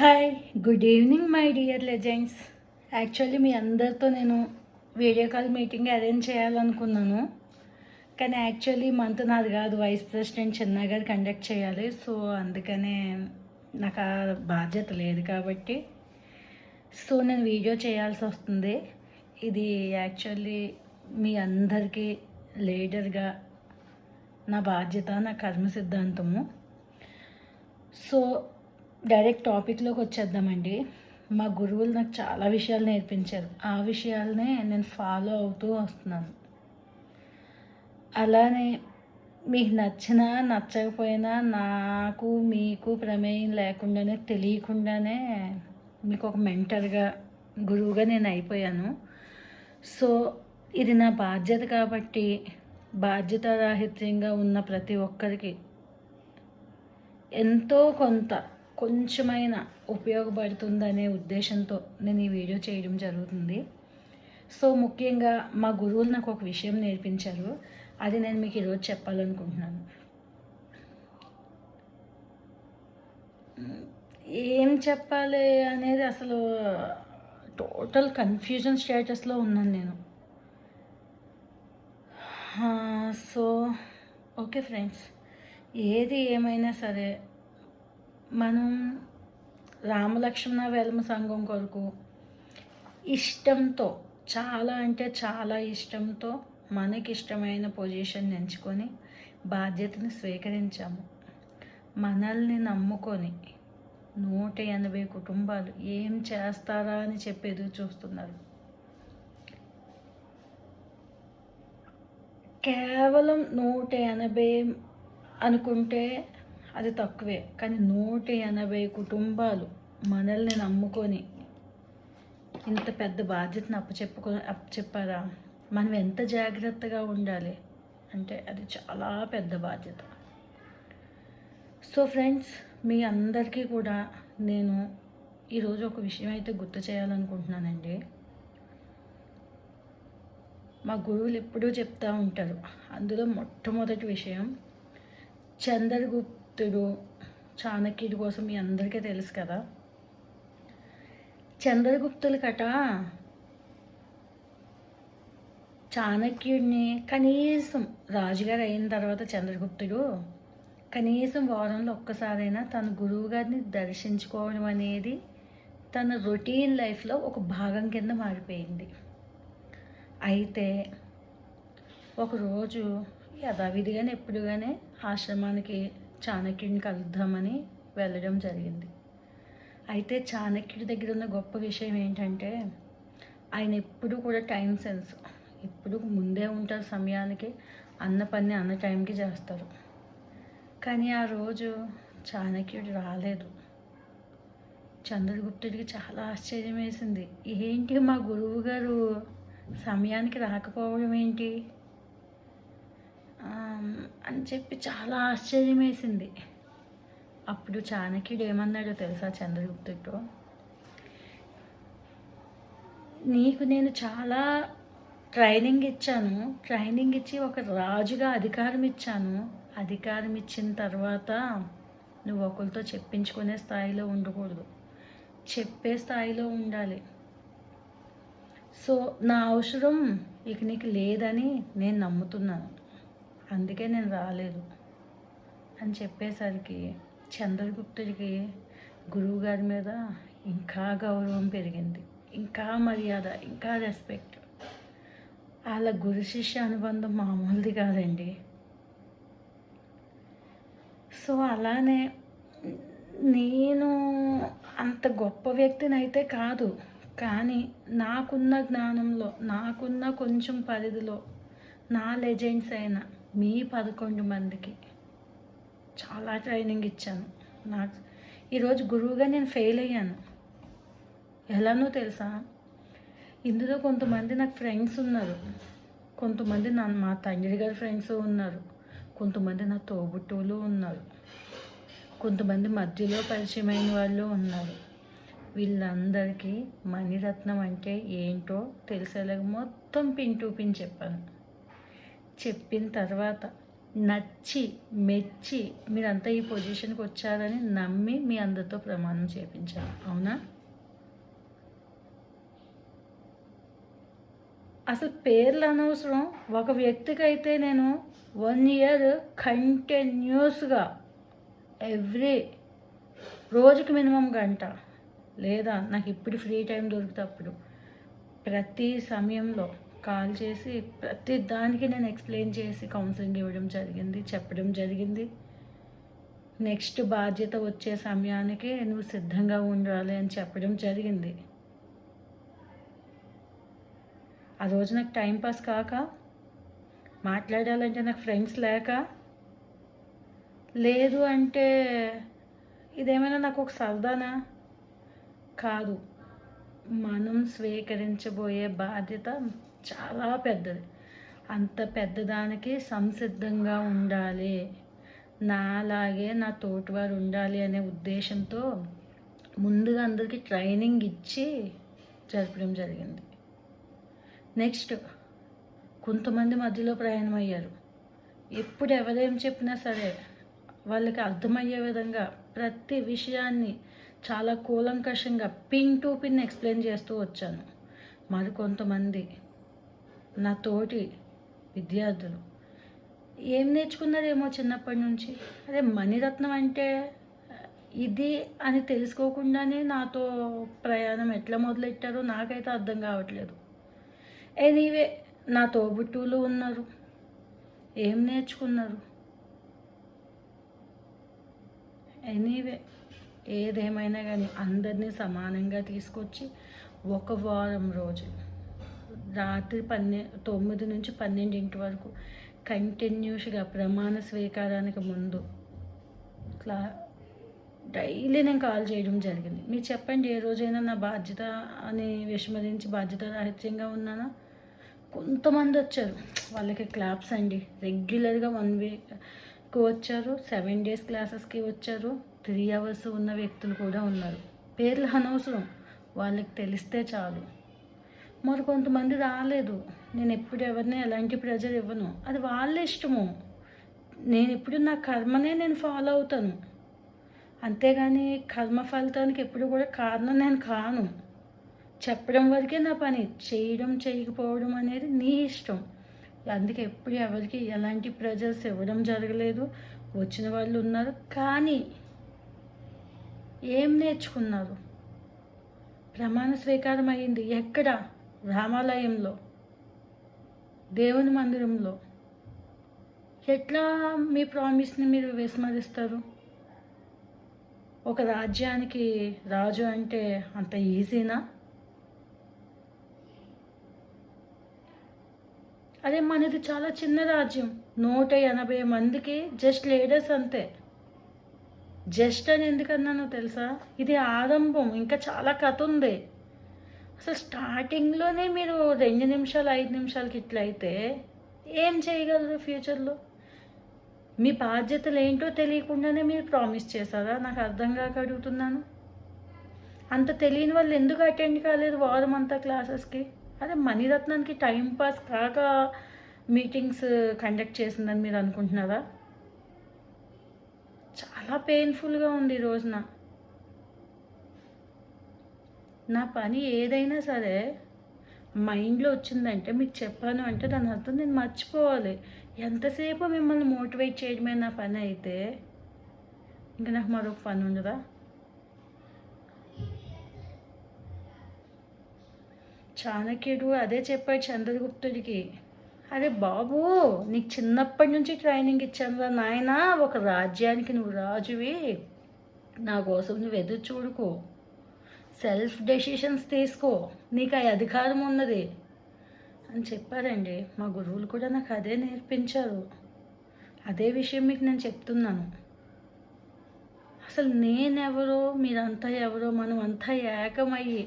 Hi, good evening my dear legends. Actually మీ అందరితో నేను వీడియో కాల్ మీటింగ్ అరేంజ్ చేయాలనుకున్నాను. కానీ యాక్చువల్లీ మంత్ నాది కాదు, వైస్ ప్రెసిడెంట్ చిన్న గారు కండక్ట్ చేయాలి. సో అందుకనే నాకు ఆ బాధ్యత లేదు కాబట్టి నేను వీడియో చేయాల్సి వస్తుంది. ఇది యాక్చువల్లీ మీ అందరికీ లీడర్గా నా బాధ్యత, నా కర్మ సిద్ధాంతము. సో డైరెక్ట్ టాపిక్లోకి వచ్చేద్దామండి. మా గురువులు నాకు చాలా విషయాలు నేర్పించారు. ఆ విషయాలనే నేను ఫాలో అవుతూ వస్తున్నాను. అలానే మీకు నచ్చినా నచ్చకపోయినా నాకు మీకు ప్రమేయం లేకుండానే, తెలియకుండానే మీకు ఒక మెంటర్గా, గురువుగా నేను అయిపోయాను. సో ఇది నా బాధ్యత కాబట్టి బాధ్యతారాహిత్యంగా ఉన్న ప్రతి ఒక్కరికి ఎంతో కొంచెమైనా ఉపయోగపడుతుందనే ఉద్దేశంతో నేను ఈ వీడియో చేయడం జరుగుతుంది. సో ముఖ్యంగా మా గురువులు నాకు ఒక విషయం నేర్పించారు. అది నేను మీకు ఈరోజు చెప్పాలనుకుంటున్నాను. ఏం చెప్పాలి అనేది అసలు టోటల్ కన్ఫ్యూజన్ స్టేటస్లో ఉన్నాను నేను. సో ఓకే ఫ్రెండ్స్, ఏది ఏమైనా సరే మనం రామలక్ష్మణ వేలమ సంఘం కొరకు ఇష్టంతో, చాలా అంటే చాలా ఇష్టంతో మనకిష్టమైన పొజిషన్ ఎంచుకొని బాధ్యతను స్వీకరించాము. మనల్ని నమ్ముకొని 180 కుటుంబాలు ఏం చేస్తారా అని చెప్పి ఎదురు చూస్తున్నారు. కేవలం 180 అనుకుంటే అది తక్కువే, కానీ 180 కుటుంబాలు మనల్ని నమ్ముకొని ఇంత పెద్ద బాధ్యతను అప్పచెప్పారా? మనం ఎంత జాగ్రత్తగా ఉండాలి అంటే అది చాలా పెద్ద బాధ్యత. సో ఫ్రెండ్స్, మీ అందరికీ కూడా నేను ఈరోజు ఒక విషయం అయితే గుర్తు చేయాలనుకుంటున్నానండి. మా గురువులు ఎప్పుడూ చెప్తూ ఉంటారు. అందులో మొట్టమొదటి విషయం, చంద్రగుప్తుడు చాణక్యుడి కోసం మీ అందరికీ తెలుసు కదా. చంద్రగుప్తుల కట చాణక్యుడిని కనీసం రాజుగారు అయిన తర్వాత చంద్రగుప్తుడు కనీసం వారంలో ఒక్కసారైనా తన గురువు గారిని దర్శించుకోవడం అనేది తన రొటీన్ లైఫ్లో ఒక భాగం కింద మారిపోయింది. అయితే ఒకరోజు యథావిధిగానే ఎప్పుడుగానే ఆశ్రమానికి చాణక్యుడిని కలుద్దామని వెళ్ళడం జరిగింది. అయితే చాణక్యుడి దగ్గర ఉన్న గొప్ప విషయం ఏంటంటే ఆయన ఎప్పుడు కూడా టైం సెన్స్, ఎప్పుడు ముందే ఉంటారు, సమయానికి అన్న పని అన్న టైంకి చేస్తారు. కానీ ఆ రోజు చాణక్యుడు రాలేదు. చంద్రగుప్తుడికి చాలా ఆశ్చర్యం వేసింది. ఏంటి మా గురువు గారు సమయానికి రాకపోవడం ఏంటి అని చెప్పి చాలా ఆశ్చర్యం వేసింది. అప్పుడు చాణక్యుడు ఏమన్నాడో తెలుసా చంద్రగుప్తుడితో? నీకు నేను చాలా ట్రైనింగ్ ఇచ్చి ఒక రాజుగా అధికారం ఇచ్చాను. అధికారం ఇచ్చిన తర్వాత నువ్వు ఒకరితో చెప్పించుకునే స్థాయిలో ఉండకూడదు, చెప్పే స్థాయిలో ఉండాలి. సో నా అవసరం ఇక నీకు లేదని నేను నమ్ముతున్నాను, అందుకే నేను రాలేదు అని చెప్పేసరికి చంద్రగుప్తుడికి గురువుగారి మీద ఇంకా గౌరవం పెరిగింది, ఇంకా మర్యాద, ఇంకా రెస్పెక్ట్. వాళ్ళ గురు శిష్య అనుబంధం మామూలుది కాదండి. సో అలానే నేను అంత గొప్ప వ్యక్తిని అయితే కాదు, కానీ నాకున్న జ్ఞానంలో, నాకున్న కొంచెం పరిధిలో నా లెజెండ్స్ అయిన మీ 11 మందికి చాలా ట్రైనింగ్ ఇచ్చాను. నాకు ఈరోజు గురువుగా నేను ఫెయిల్ అయ్యాను. ఎలానో తెలుసా? ఇందులో కొంతమంది నాకు ఫ్రెండ్స్ ఉన్నారు, కొంతమంది మా తండ్రి గారి ఫ్రెండ్స్ ఉన్నారు, కొంతమంది నా తోబుట్టువులు ఉన్నారు, కొంతమంది మధ్యలో పరిచయమైన వాళ్ళు ఉన్నారు. వీళ్ళందరికీ మణిరత్నం అంటే ఏంటో తెలిసేలాగా మొత్తం పిన్ టు పిన్ చెప్పాను. చెప్పిన తర్వాత నచ్చి మెచ్చి మీరంతా ఈ పొజిషన్కి వచ్చారని నమ్మి మీ అందరితో ప్రమాణం చేయించాను. అవునా? అసలు పేర్లు అనవసరం. ఒక వ్యక్తికి అయితే నేను 1 ఇయర్ కంటిన్యూస్గా ఎవ్రీ రోజుకి మినిమం గంట, లేదా నాకు ఇప్పుడు ఫ్రీ టైం దొరికినప్పుడు ప్రతి సమయంలో కాల్ చేసి ప్రతి దానికి నేను ఎక్స్ప్లెయిన్ చేసి కౌన్సిలింగ్ ఇవ్వడం జరిగింది, చెప్పడం జరిగింది. నెక్స్ట్ బాధ్యత వచ్చే సమయానికి నువ్వు సిద్ధంగా ఉండాలి అని చెప్పడం జరిగింది. ఆ రోజు నాకు టైంపాస్ కాక, మాట్లాడాలంటే నాకు ఫ్రెండ్స్ లేక, లేదు అంటే ఇదేమైనా నాకు ఒక సరదానా? కాదు, మనం స్వీకరించబోయే బాధ్యత చాలా పెద్దది. అంత పెద్దదానికి సంసిద్ధంగా ఉండాలి, నాలాగే నా తోటివారు ఉండాలి అనే ఉద్దేశంతో ముందుగా అందరికీ ట్రైనింగ్ ఇచ్చి జరపడం జరిగింది. నెక్స్ట్ కొంతమంది మధ్యలో ప్రయాణం అయ్యారు. ఎప్పుడు ఎవరేం చెప్పినా సరే వాళ్ళకి అర్థమయ్యే విధంగా ప్రతి విషయాన్ని చాలా కూలంకషంగా పిన్ టు పిన్ ఎక్స్ప్లెయిన్ చేస్తూ వచ్చాను. మరికొంతమంది నా తోటి విద్యార్థులు ఏం నేర్చుకున్నారేమో చిన్నప్పటి నుంచి, అదే మణిరత్నం అంటే ఇది అని తెలుసుకోకుండానే నాతో ప్రయాణం ఎట్లా మొదలెట్టారో నాకైతే అర్థం కావట్లేదు. ఎనీవే, నా తోబుట్టువులు ఉన్నారు, ఏం నేర్చుకున్నారు? ఎనీవే, ఏదేమైనా కానీ అందరినీ సమానంగా తీసుకొచ్చి ఒక వారం రోజులు రాత్రి 9 నుంచి 12 వరకు కంటిన్యూస్గా ప్రమాణ స్వీకారానికి ముందు డైలీ నేను కాల్ చేయడం జరిగింది. మీరు చెప్పండి, ఏ రోజైనా నా బాధ్యత అని విస్మరించి బాధ్యత రాహిత్యంగా ఉన్నానా? కొంతమంది వచ్చారు, వాళ్ళకి క్లాప్స్ అండి. రెగ్యులర్గా 1 వీక్కి వచ్చారు, 7 డేస్ క్లాసెస్కి వచ్చారు, 3 అవర్స్ ఉన్న వ్యక్తులు కూడా ఉన్నారు. పేర్లు అనవసరం, వాళ్ళకి తెలిస్తే చాలు. మరి కొంతమంది రాలేదు. నేను ఎప్పుడు ఎవరిని ఎలాంటి ప్రెజర్ ఇవ్వను, అది వాళ్ళ ఇష్టము. నేను ఎప్పుడు నా కర్మనే నేను ఫాలో అవుతాను, అంతేగాని కర్మ ఫలితానికి ఎప్పుడు కూడా కారణం నేను కాను. చెప్పడం వరకే నా పని, చేయడం చేయకపోవడం అనేది నీ ఇష్టం. అందుకే ఎప్పుడు ఎవరికి ఎలాంటి ప్రెజర్స్ ఇవ్వడం జరగలేదు. వచ్చిన వాళ్ళు ఉన్నారు, కానీ ఏం నేర్చుకున్నారు? ప్రమాణ స్వీకారం అయ్యింది ఎక్కడ? రామాలయంలో, దేవుని మందిరంలో. ఎట్లా మీ ప్రామిస్ని మీరు విస్మరిస్తారు? ఒక రాజ్యానికి రాజు అంటే అంత ఈజీనా? అదే మనది చాలా చిన్న రాజ్యం, 180 మందికి జస్ట్ లీడర్స్ అంతే. జస్ట్ అని ఎందుకన్నానో తెలుసా? ఇది ఆరంభం, ఇంకా చాలా కథ ఉంది. అసలు స్టార్టింగ్లోనే మీరు 2 నిమిషాలు 5 నిమిషాలకి ఇట్లయితే ఏం చేయగలరు ఫ్యూచర్లో? మీ బాధ్యతలు ఏంటో తెలియకుండానే మీరు ప్రామిస్ చేశారా? నాకు అర్థం కాక అడుగుతున్నాను. అంత తెలియని వాళ్ళు ఎందుకు అటెండ్ కాలేదు వారం అంతా క్లాసెస్కి? అదే మణిరత్నానికి టైంపాస్ కాక మీటింగ్స్ కండక్ట్ చేసిందని మీరు అనుకుంటున్నారా? చాలా పెయిన్ఫుల్గా ఉంది ఈ రోజున. నా పని ఏదైనా సరే మైండ్లో వచ్చిందంటే మీకు చెప్పాను అంటే దాని అర్థం నేను మర్చిపోవాలి. ఎంతసేపు మిమ్మల్ని మోటివేట్ చేయడమే నా పని అయితే ఇంకా నాకు మరొక పని ఉండదా? చాణక్యుడు అదే చెప్పాడు చంద్రగుప్తుడికి, అరే బాబు, నీకు చిన్నప్పటి నుంచి ట్రైనింగ్ ఇచ్చాను రా నాయనా, ఒక రాజ్యానికి నువ్వు రాజువి, నా కోసం నువ్వు ఎదురు చూడుకో, సెల్ఫ్ డెసిషన్స్ తీసుకో, నీకు ఆ అధికారం ఉన్నది అని చెప్పారండి. మా గురువులు కూడా నాకు అదే నేర్పించారు. అదే విషయం మీకు నేను చెప్తున్నాను. అసలు నేనెవరో మీరంతా ఎవరో మనం అంతా ఏకమయ్యి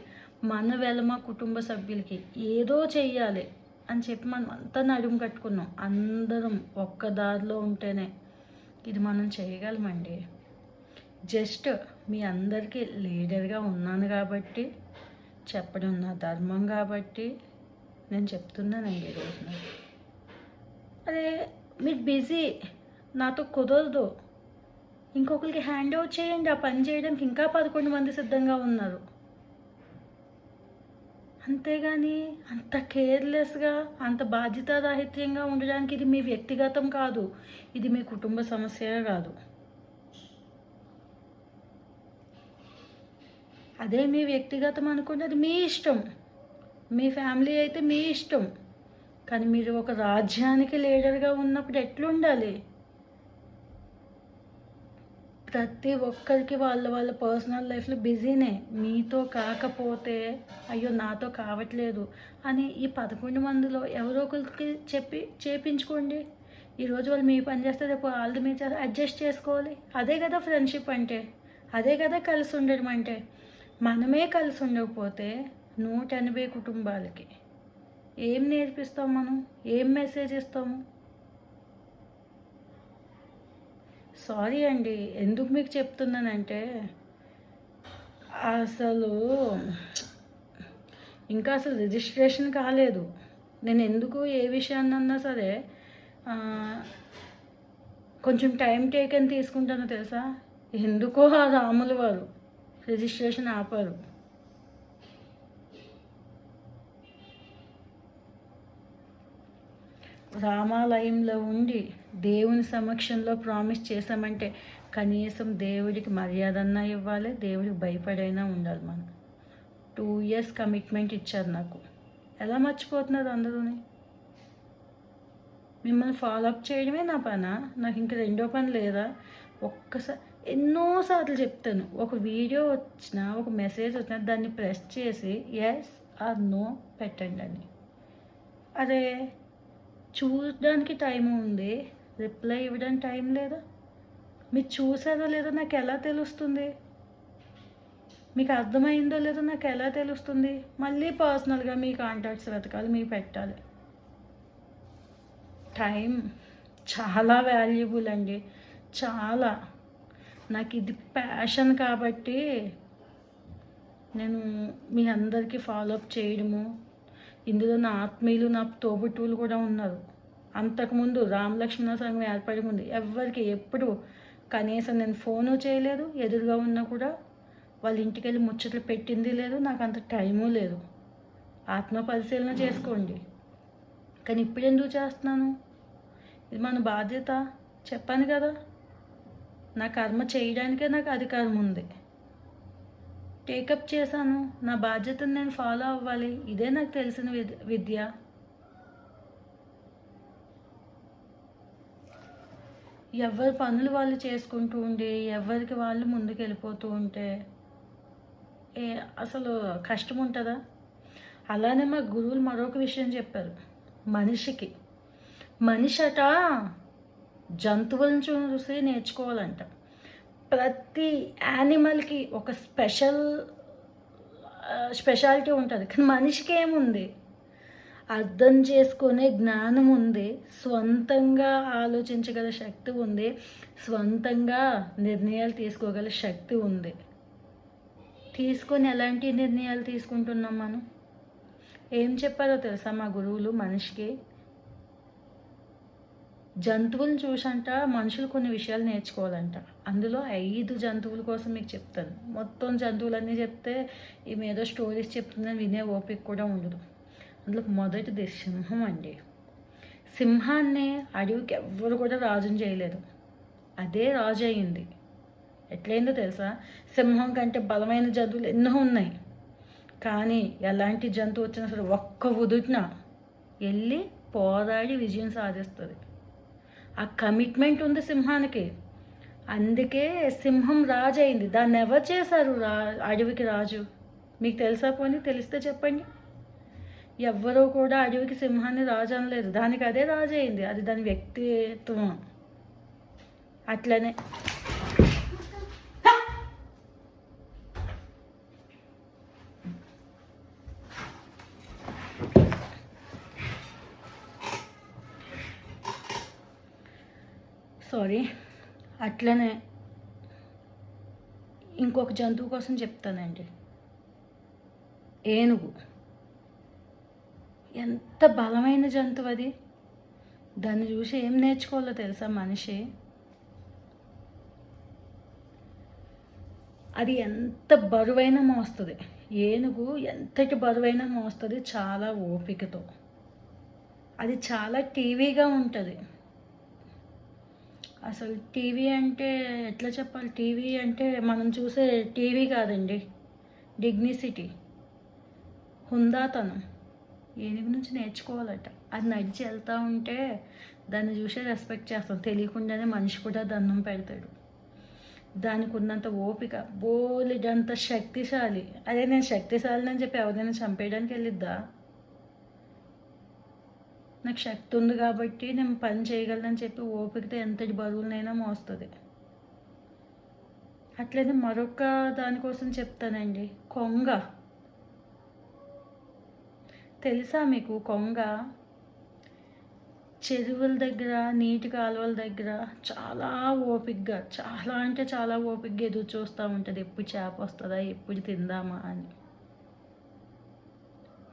మన వెలమ కుటుంబ సభ్యులకి ఏదో చెయ్యాలి అని చెప్పి మనం అంతా నడుము కట్టుకున్నాం. అందరం ఒక్క దారిలో ఉంటేనే ఇది మనం చేయగలమండి. జస్ట్ మీ అందరికీ లీడర్గా ఉన్నాను కాబట్టి, చెప్పడం నా ధర్మం కాబట్టి నేను చెప్తున్నానండి ఈరోజున. అదే మీరు బిజీ, నాతో కుదరదు. ఇంకొకరికి హ్యాండ్ ఓవర్ చేయండి. ఆ పని చేయడానికి ఇంకా 11 మంది సిద్ధంగా ఉన్నారు. అంతేగాని అంత కేర్లెస్గా, అంత బాధ్యతారాహిత్యంగా ఉండడానికి ఇది మీ వ్యక్తిగతం కాదు. ఇది మీ కుటుంబ సమస్య కాదు. అదే మీ వ్యక్తిగతం అనుకుంటే అది మీ ఇష్టం. మీ ఫ్యామిలీ అయితే మీ ఇష్టం. కానీ మీరు ఒక రాజ్యానికి లీడర్గా ఉన్నప్పుడు ఎట్లుండాలి? ప్రతి ఒక్కరికి వాళ్ళ పర్సనల్ లైఫ్లో బిజీనే. మీతో కాకపోతే అయ్యో నాతో కావట్లేదు అని ఈ 11 మందిలో ఎవరో ఒకరికి చెప్పి చేపించుకోండి. ఈరోజు వాళ్ళు మీ పని చేస్తే రేపు వాళ్ళు మీ అడ్జస్ట్ చేసుకోవాలి. అదే కదా ఫ్రెండ్షిప్ అంటే, అదే కదా కలిసి ఉండడం అంటే. మనమే కలిసి ఉండకపోతే 180 కుటుంబాలకి ఏం నేర్పిస్తాం మనం? ఏం మెసేజ్ ఇస్తాము? సారీ అండి, ఎందుకు మీకు చెప్తున్నానంటే అసలు ఇంకా అసలు రిజిస్ట్రేషన్ కాలేదు. నేను ఎందుకు ఏ విషయాన్నన్నా సరే కొంచెం టైం టేకన్ తీసుకుంటానో తెలుసా? ఎందుకో ఆ రాముల వారు రిజిస్ట్రేషన్ ఆపారు. రామాలయంలో ఉండి దేవుని సమక్షంలో ప్రామిస్ చేసామంటే కనీసం దేవుడికి మర్యాదన్నా ఇవ్వాలి, దేవుడికి భయపడైనా ఉండాలి. మనం 2 years కమిట్మెంట్ ఇచ్చారు నాకు. ఎలా మర్చిపోతున్నారు అందరూని? మిమ్మల్ని ఫాలోఅప్ చేయడమే నా పనా? నాకు ఇంక రెండో పని లేదా? ఒక్కసారి ఎన్నోసార్లు చెప్తాను, ఒక వీడియో వచ్చినా ఒక మెసేజ్ వచ్చినా దాన్ని ప్రెస్ చేసి ఎస్ ఆర్ నో పెట్టండి అని. అదే చూడడానికి టైం ఉంది, రిప్లై ఇవ్వడానికి టైం లేదా? మీరు చూసారో లేదో నాకు ఎలా తెలుస్తుంది? మీకు అర్థమైందో లేదో నాకు ఎలా తెలుస్తుంది? మళ్ళీ పర్సనల్గా మీ కాంటాక్ట్స్ వెతకాలి, మీ పెట్టాలి. టైం చాలా వాల్యుబుల్ అండి, చాలా. నాకు ఇది ప్యాషన్ కాబట్టి నేను మీ అందరికీ ఫాలోఅప్ చేయడము. ఇందులో నా ఆత్మీయులు, నా తోబుట్టువులు కూడా ఉన్నారు. అంతకుముందు రామలక్ష్మణ సంఘం ఏర్పడి ముందు ఎవరికి ఎప్పుడు కనీసం నేను ఫోను చేయలేదు. ఎదురుగా ఉన్నా కూడా వాళ్ళ ఇంటికి వెళ్ళి ముచ్చట్లు పెట్టింది లేదు. నాకు అంత టైము లేదు. ఆత్మ పరిశీలన చేసుకోండి. కానీ ఇప్పుడు ఎందుకు చేస్తున్నాను? ఇది మన బాధ్యత. చెప్పాను కదా, నా కర్మ చేయడానికే నాకు అధికారం ఉంది. టేకప్ చేశాను, నా బాధ్యతను నేను ఫాలో అవ్వాలి. ఇదే నాకు తెలిసిన విద్య. ఎవరి పనులు వాళ్ళు చేసుకుంటూ ఉండి ఎవరికి వాళ్ళు ముందుకు వెళ్ళిపోతూ ఉంటే అసలు కష్టం ఉంటుందా? అలానే మా గురువులు మరొక విషయం చెప్పారు. మనిషి అట జంతువులను చూసి నేర్చుకోవాలంట. ప్రతి యానిమల్కి ఒక స్పెషాలిటీ ఉంటుంది, కానీ మనిషికి ఏముంది? అర్థం చేసుకునే జ్ఞానం ఉంది, స్వంతంగా ఆలోచించగల శక్తి ఉంది, స్వంతంగా నిర్ణయాలు తీసుకోగల శక్తి ఉంది. తీసుకొని ఎలాంటి నిర్ణయాలు తీసుకుంటున్నాం మనం? ఏం చెప్పారో తెలుసా మా గురువులు? మనిషికి జంతువులను చూసంట మనుషులు కొన్ని విషయాలు నేర్చుకోవాలంట. అందులో 5 జంతువుల కోసం మీకు చెప్తాను. మొత్తం జంతువులన్నీ చెప్తే ఈమె ఏదో స్టోరీస్ చెప్తుందని వినే ఓపిక కూడా ఉండదు. అందులో మొదటిది సింహం అండి. సింహాన్ని అడవికి ఎవ్వరు కూడా రాజుని చేయలేదు, అదే రాజు అయింది. ఎట్లయిందో తెలుసా? సింహం కంటే బలమైన జంతువులు ఎన్నో ఉన్నాయి, కానీ ఎలాంటి జంతువు వచ్చినా సరే ఒక్క ఉదుటిన వెళ్ళి పోరాడి విజయం సాధిస్తుంది. ఆ కమిట్మెంట్ ఉంది సింహానికి. అందుకే సింహం రాజు అయింది. దాన్ని ఎవరు చేశారు అడవికి రాజు? మీకు తెలుసా? పోనీ తెలిస్తే చెప్పండి. ఎవ్వరూ కూడా అడవికి సింహాన్ని రాజు అనలేదు, దానికి అదే రాజు అయింది. అది దాని వ్యక్తిత్వం. అట్లనే అట్లనే ఇంకొక జంతువు కోసం చెప్తానండి. ఏనుగు ఎంత బలమైన జంతువు అది. దాన్ని చూసి ఏం నేర్చుకోవాలో తెలుసా మనిషి? అది ఎంత బరువైనా మోస్తుంది. ఏనుగు ఎంతటి బరువైనా మోస్తుంది చాలా ఓపికతో. అది చాలా టీవీగా ఉంటుంది. అసలు టీవీ అంటే ఎట్లా చెప్పాలి? టీవీ అంటే మనం చూసే టీవీ కాదండి, డిగ్నిసిటీ, హుందాతనం ఏనుగు నుంచి నేర్చుకోవాలట. అది నడిచి వెళ్తూ ఉంటే దాన్ని చూసే రెస్పెక్ట్ చేస్తాం, తెలియకుండానే మనిషి కూడా దండం పెడతాడు. దానికి ఉన్నంత ఓపిక, బోలెడంత శక్తిశాలి. అదే నేను శక్తిశాలిని అని చెప్పి ఎవరైనా చంపేయడానికి వెళ్ళిద్దా? నాకు శక్తి ఉంది కాబట్టి నేను పని చేయగలనని చెప్పి ఓపికతో ఎంతటి బరువులనైనా మోస్తుంది. అట్లనే మరొక దానికోసం చెప్తానండి, కొంగ. తెలుసా మీకు? కొంగ చెరువుల దగ్గర, నీటి కాలువల దగ్గర చాలా ఓపికగా, చాలా అంటే చాలా ఓపికగా ఎదురు చూస్తూ ఉంటుంది, ఎప్పుడు చేప వస్తుందా, ఎప్పుడు తిందామా అని.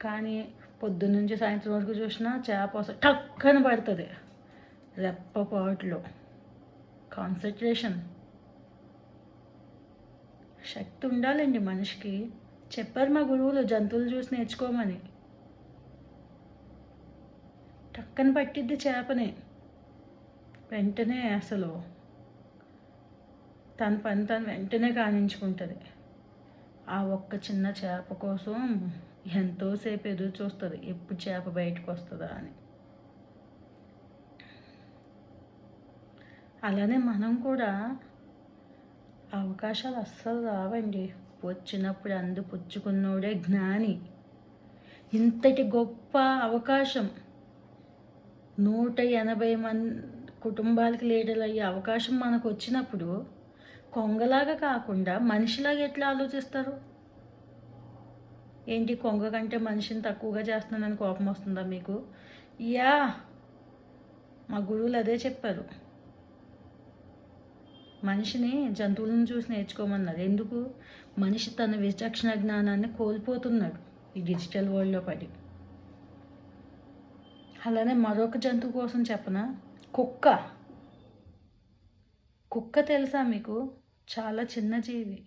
కానీ పొద్దున్నుంచి సాయంత్రం వరకు చూసినా చేప వస్తుంది, టక్కన పడుతుంది రెప్పపాటులో. కాన్సన్ట్రేషన్, శక్తి ఉండాలండి మనిషికి. చెప్పారు మా గురువులు జంతువులు చూసి నేర్చుకోమని. టక్కన పట్టిద్ది చేపని వెంటనే, అసలు తన పని తను వెంటనే కానించుకుంటుంది. ఆ ఒక్క చిన్న చేప కోసం ఎంతోసేపు ఎదురు చూస్తుంది, ఎప్పుడు చేప బయటకు వస్తుందా అని. అలానే మనం కూడా అవకాశాలు అస్సలు రావండి, వచ్చినప్పుడు అందిపుచ్చుకున్నోడే జ్ఞాని. ఇంతటి గొప్ప అవకాశం, 180 మంది కుటుంబాలకి లీడర్లు అయ్యే అవకాశం మనకు వచ్చినప్పుడు కొంగలాగా కాకుండా మనిషిలాగా ఎట్లా ఆలోచిస్తారు? ఏంటి, కొంగ కంటే మనిషిని తక్కువగా చేస్తున్నానని కోపం వస్తుందా మీకు? యా, మా గురువులు అదే చెప్పారు, మనిషిని జంతువులను చూసి నేర్చుకోమన్నారు. ఎందుకు? మనిషి తన విచక్షణ జ్ఞానాన్ని కోల్పోతున్నాడు ఈ డిజిటల్ వరల్డ్లో పడి. అలానే మరొక జంతువు కోసం చెప్పనా, కుక్క. కుక్క తెలుసా మీకు? చాలా చిన్న జీవి.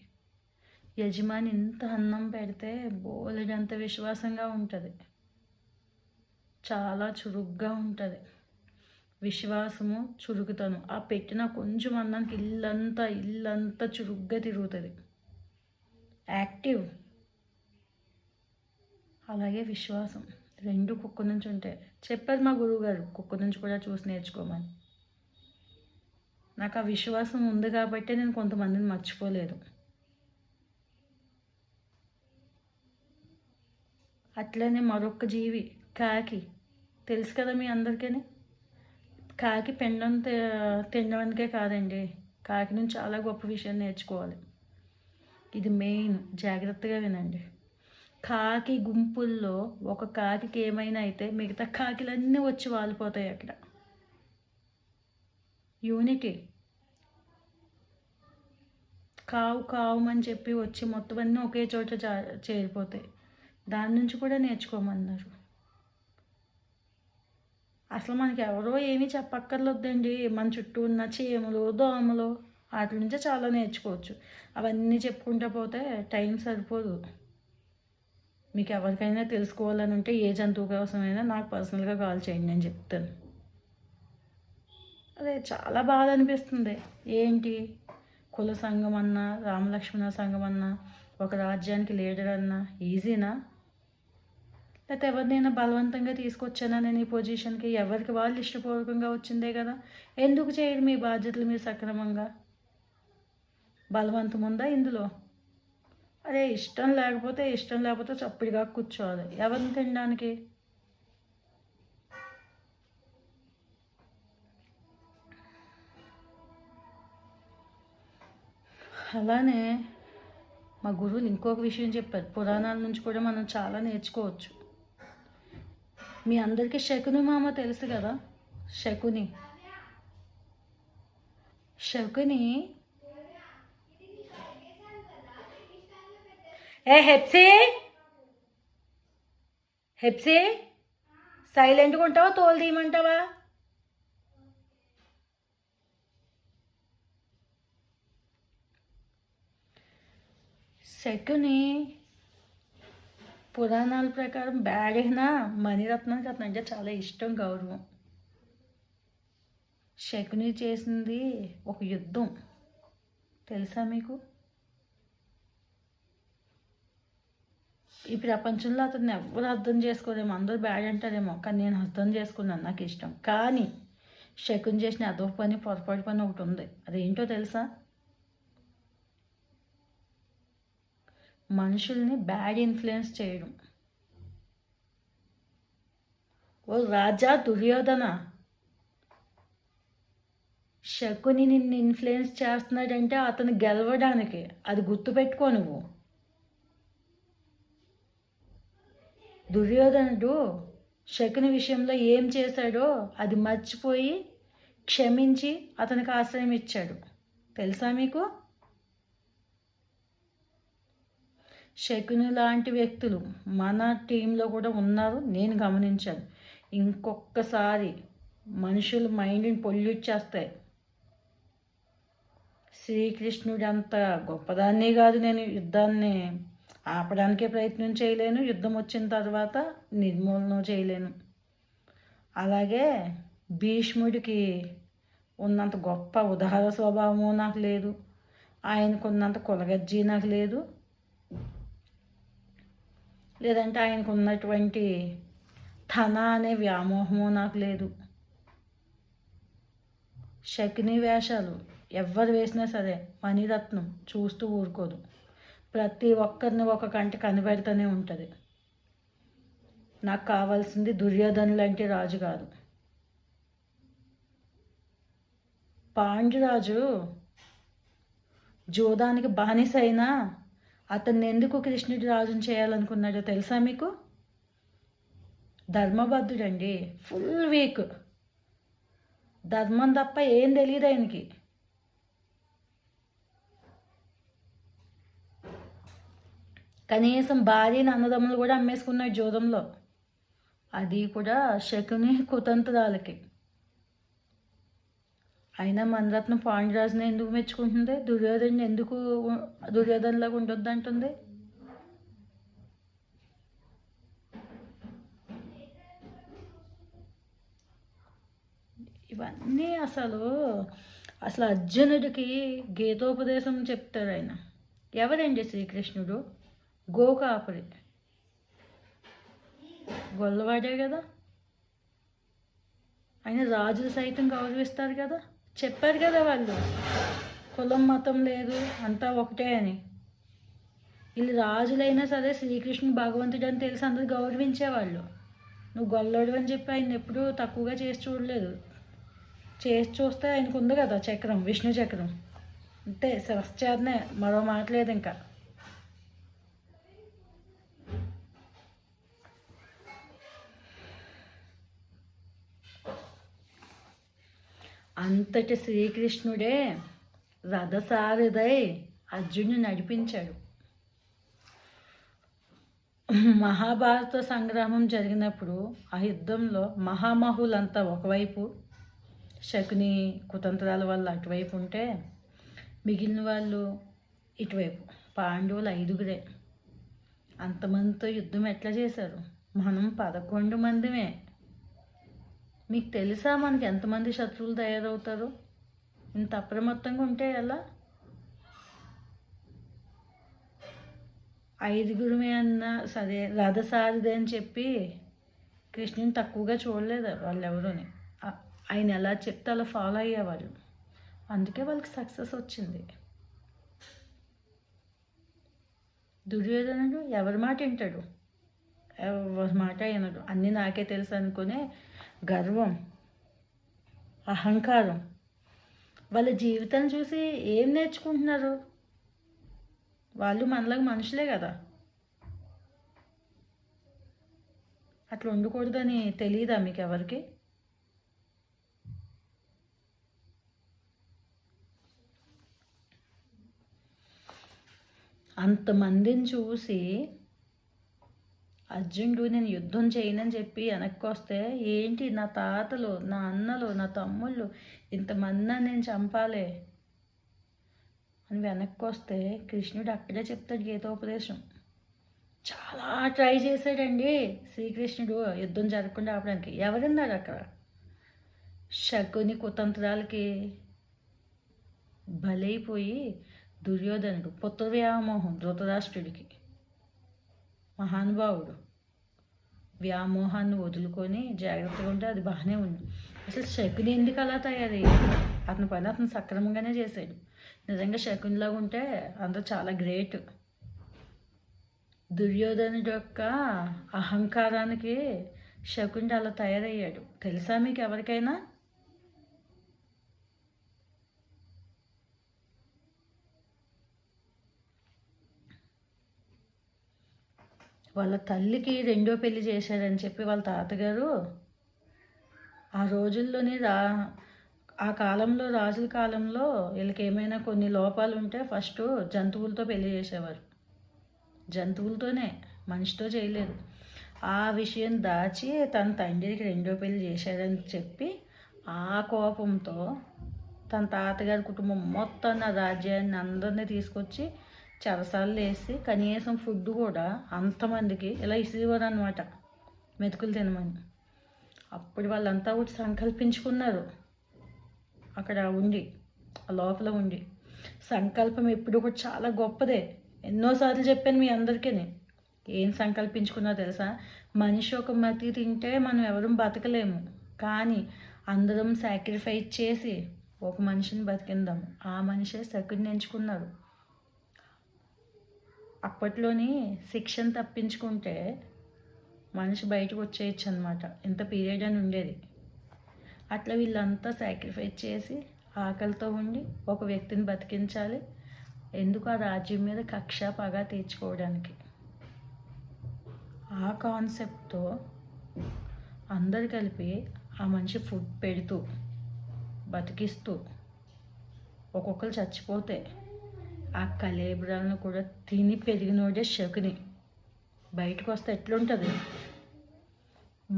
యజమాని ఇంత అన్నం పెడితే బోలెడంత విశ్వాసంగా ఉంటుంది, చాలా చురుగ్గా ఉంటుంది. విశ్వాసము, చురుకుతనం. ఆ పెట్టిన కొంచెం అన్నానికి ఇల్లంతా చురుగ్గా తిరుగుతుంది, యాక్టివ్. అలాగే విశ్వాసం, రెండు కుక్క నుంచి ఉంటాయి. చెప్పారు మా గురువుగారు, కుక్క నుంచి కూడా చూసి నేర్చుకోమని. నాకు ఆ విశ్వాసం ఉంది కాబట్టి నేను కొంతమందిని మర్చిపోలేదు. అట్లనే మరొక జీవి, కాకి. తెలుసు కదా మీ అందరికీ. కాకి పెండం తినడానికే కాదండి, కాకి నుంచి చాలా గొప్ప విషయం నేర్చుకోవాలి. ఇది మెయిన్, జాగ్రత్తగా వినండి. కాకి గుంపుల్లో ఒక కాకికి ఏమైనా అయితే మిగతా కాకిలన్నీ వచ్చి వాలిపోతాయి అక్కడ. యూనిటీ. కావు కావుమని చెప్పి వచ్చి మొత్తం అన్నీ ఒకే చోట చేరిపోతాయి. దాని నుంచి కూడా నేర్చుకోమన్నారు. అసలు మనకి ఎవరో ఏమీ చెప్పక్కర్లేదండి, మన చుట్టూ ఉన్న చీమలు, దోమలు, వాటి నుంచే చాలా నేర్చుకోవచ్చు. అవన్నీ చెప్పుకుంటూ పోతే టైం సరిపోదు. మీకు ఎవరికైనా తెలుసుకోవాలని ఉంటే ఏ జంతువు కోసమైనా నాకు పర్సనల్గా కాల్ చేయండి, నేను చెప్తాను. అదే చాలా బాధ అనిపిస్తుంది. ఏంటి, కుల సంఘం అన్నా, రామలక్ష్మణ సంఘం అన్నా, ఒక రాజ్యానికి లీడర్ అన్నా ఈజీనా? లేకపోతే ఎవరినైనా బలవంతంగా తీసుకొచ్చానా నేను ఈ పొజిషన్కి? ఎవరికి వాళ్ళు ఇష్టపూర్వకంగా వచ్చిందే కదా. ఎందుకు చేయరు మీ బాధ్యతలు మీరు సక్రమంగా? బలవంతం ఉందా ఇందులో? అదే ఇష్టం లేకపోతే చప్పుడుగా కూర్చోవాలి, ఎవరిని తినడానికి? అలానే మా గురువులు ఇంకొక విషయం చెప్పారు, పురాణాల నుంచి కూడా మనం చాలా నేర్చుకోవచ్చు. మీ అందరికీ శకుని మామ తెలుసు కదా. శకుని హెప్సీ సైలెంట్గా ఉంటావా, తోలు తీయమంటావా? శకుని పురాణాల ప్రకారం బ్యాడ్ అయినా మణిరత్నానికి అతను అంటే చాలా ఇష్టం, గౌరవం. శకుని చేసింది ఒక యుద్ధం, తెలుసా మీకు? ఈ ప్రపంచంలో అతన్ని ఎవరు అర్థం చేసుకోలేమో, అందరూ బ్యాడ్ అంటారేమో, కానీ నేను అర్థం చేసుకున్నాను, నాకు ఇష్టం. కానీ శకుని చేసిన అదో పని, పొరపాటు పని ఒకటి ఉంది. అదేంటో తెలుసా? మనుషుల్ని బ్యాడ్ ఇన్ఫ్లుయెన్స్ చేయడం. ఓ రాజా దుర్యోధన, శకుని నిన్ను ఇన్ఫ్లుయెన్స్ చేస్తున్నాడంటే అతను గెలవడానికి, అది గుర్తుపెట్టుకో నువ్వు. దుర్యోధనుడు శకుని విషయంలో ఏం చేశాడో అది మర్చిపోయి క్షమించి అతనికి ఆశ్రయం ఇచ్చాడు, తెలుసా మీకు? శకుని లాంటి వ్యక్తులు మన టీంలో కూడా ఉన్నారు, నేను గమనించాను. ఇంకొకసారి మనుషుల మైండ్ని పొల్యూట్ చేస్తాయి. శ్రీకృష్ణుడు అంత గొప్పదాన్నే కాదు, నేను యుద్ధాన్ని ఆపడానికే ప్రయత్నం చేయలేను, యుద్ధం వచ్చిన తర్వాత నిర్మూలన చేయలేను. అలాగే భీష్ముడికి ఉన్నంత గొప్ప ఉదార స్వభావము నాకు లేదు, ఆయనకున్నంత కులగజ్జి నాకు లేదు, లేదంటే ఆయనకు ఉన్నటువంటి ధన అనే వ్యామోహము నాకు లేదు. శకుని వేషాలు ఎవరు వేసినా సరే మణిరత్నం చూస్తూ ఊరుకోదు, ప్రతి ఒక్కరిని ఒక కంటి కనిపెడుతూనే ఉంటుంది. నాకు కావాల్సింది దుర్యోధను లాంటి రాజు కాదు. పాండురాజు జోదానికి బానిస అయినా అతన్ని ఎందుకు కృష్ణుడి రాజుని చేయాలనుకున్నాడో తెలుసా మీకు? ధర్మబద్ధుడండి, ఫుల్ వీక్, ధర్మం తప్ప ఏం తెలియదు ఆయనకి. కనీసం భార్యని అన్నదమ్ములు కూడా అమ్మేసుకున్నాడు జోదంలో, అది కూడా శకుని కుతంత్రాలకి. అయినా మణిరత్నం పాండురాజుని ఎందుకు మెచ్చుకుంటుంది? దుర్యోధను ఎందుకు దుర్యోధనలాగా ఉండొద్దు అంటుంది? ఇవన్నీ అసలు అర్జునుడికి గీతోపదేశం చెప్తాడు ఆయన. ఎవరండి శ్రీకృష్ణుడు? గోకాపురి, గొల్లవాడే కదా. ఆయన రాజులు సైతం గౌరవిస్తారు కదా, చెప్పారు కదా వాళ్ళు కులం మతం లేదు అంతా ఒకటే అని. వీళ్ళు రాజులైనా సరే శ్రీకృష్ణుడు భగవంతుడు అని తెలిసి అందరూ గౌరవించేవాళ్ళు. నువ్వు గొల్లోడు అని చెప్పి ఆయన ఎప్పుడూ తక్కువగా చేసి చూడలేదు. చేసి చూస్తే ఆయనకు ఉంది కదా చక్రం, విష్ణు చక్రం, అంతే, శిరశ్చేదనే, మరో మాట లేదు ఇంకా. అంతటి శ్రీకృష్ణుడే రథసారథై అర్జునుడిని నడిపించాడు. మహాభారత సంగ్రామం జరిగినప్పుడు ఆ యుద్ధంలో మహామహులంతా ఒకవైపు, శకుని కుతంత్రాల వల్ల అటువైపు ఉంటే మిగిలిన వాళ్ళు ఇటువైపు, పాండవులు 5గురే. అంతమందితో యుద్ధం ఎట్లా చేశారు? మనం 11 మందిమే. మీకు తెలుసా మనకి ఎంతమంది శత్రువులు తయారవుతారు? ఇంత అప్రమత్తంగా ఉంటే ఎలా? 5గురమే అన్నా సరే, రథసారథి అని చెప్పి కృష్ణుని తక్కువగా చూడలేదు వాళ్ళు ఎవరుని. ఆయన ఎలా చెప్తే అలా ఫాలో అయ్యేవారు, అందుకే వాళ్ళకి సక్సెస్ వచ్చింది. దుర్యోధనుడు ఎవరి మాట వింటాడు? ఎవరి మాట వినడు, అన్నీ నాకే తెలుసు అనుకునే గర్వం, అహంకారం. వాళ్ళ జీవితం చూసి ఏం నేర్చుకుంటున్నారు? వాళ్ళు మనలాగా మనుషులే కదా. అట్లా ఉండకూడదని తెలియదా మీకు ఎవరికి? అంతమందిని చూసి అర్జునుడు నేను యుద్ధం చేయనని చెప్పి వెనక్కి వస్తే, ఏంటి నా తాతలు, నా అన్నలు, నా తమ్ముళ్ళు, ఇంతమంది నేను చంపాలి, అని వెనక్కి వస్తే కృష్ణుడు అక్కడే చెప్తాడు గీతోపదేశం. చాలా ట్రై చేశాడండి శ్రీకృష్ణుడు యుద్ధం జరగకుండా ఆపడానికి. ఎవరున్నారు అక్కడ? శకుని కుతంత్రాలకి బలైపోయి దుర్యోధనుడు, పుత్ర వ్యామోహం ధృతరాష్ట్రుడికి, మహానుభావుడు వ్యామోహాన్ని వదులుకొని జాగ్రత్తగా ఉంటే అది బాగానే ఉంది. అసలు శకుని ఎందుకు అలా తయారయ్యాడు? అతని పని అతను సక్రమంగానే చేశాడు. నిజంగా శకునిలాగా ఉంటే అందరూ చాలా గ్రేట్. దుర్యోధనుడి యొక్క అహంకారానికి శకుని అలా తయారయ్యాడు. తెలుసా మీకు ఎవరికైనా? వాళ్ళ తల్లికి రెండో పెళ్లి చేశారని చెప్పి వాళ్ళ తాతగారు ఆ రోజుల్లోనే ఆ కాలంలో రాజుల కాలంలో వీళ్ళకి ఏమైనా కొన్ని లోపాలు ఉంటే ఫస్ట్ జంతువులతో పెళ్లి చేసేవారు. జంతువులతోనే, మనిషితో చేయలేదు. ఆ విషయం దాచి తన తండ్రికి రెండో పెళ్లి చేశారని చెప్పి ఆ కోపంతో తన తాతగారి కుటుంబం మొత్తాన్ని, ఆ రాజ్యాన్ని అందరినీ తీసుకొచ్చి చెరసాలు వేసి కనీసం ఫుడ్ కూడా అంతమందికి ఇలా ఇసేవారు అనమాట, మెతుకులు తినమని. అప్పుడు వాళ్ళంతా వచ్చి సంకల్పించుకున్నారు అక్కడ ఉండి, ఆ లోపల ఉండి. సంకల్పం ఎప్పుడు కూడా చాలా గొప్పదే. ఎన్నోసార్లు చెప్పాను మీ అందరికీ. ఏం సంకల్పించుకున్నా తెలుసా? మనిషి ఒక మతి తింటే మనం ఎవరూ బతకలేము, కానీ అందరం సాక్రిఫైస్ చేసి ఒక మనిషిని బతికిందాం. ఆ మనిషే శకుని ఎంచుకున్నారు. అప్పట్లోని శిక్షను తప్పించుకుంటే మనిషి బయటకు వచ్చేయచ్చు అనమాట, ఇంత పీరియడ్ అని ఉండేది. అట్లా వీళ్ళంతా సాక్రిఫైస్ చేసి ఆకలితో ఉండి ఒక వ్యక్తిని బతికించాలి. ఎందుకు? ఆ రాజ్యం మీద కక్ష పగ తీర్చుకోవడానికి. ఆ కాన్సెప్ట్తో అందరు కలిపి ఆ మనిషి ఫుడ్ పెడుతూ బతికిస్తూ ఒక్కొక్కరు చచ్చిపోతే ఆ కలేబరాలను కూడా తిని పెరిగినోడే శకుని. బయటకు వస్తే ఎట్లుంటుంది?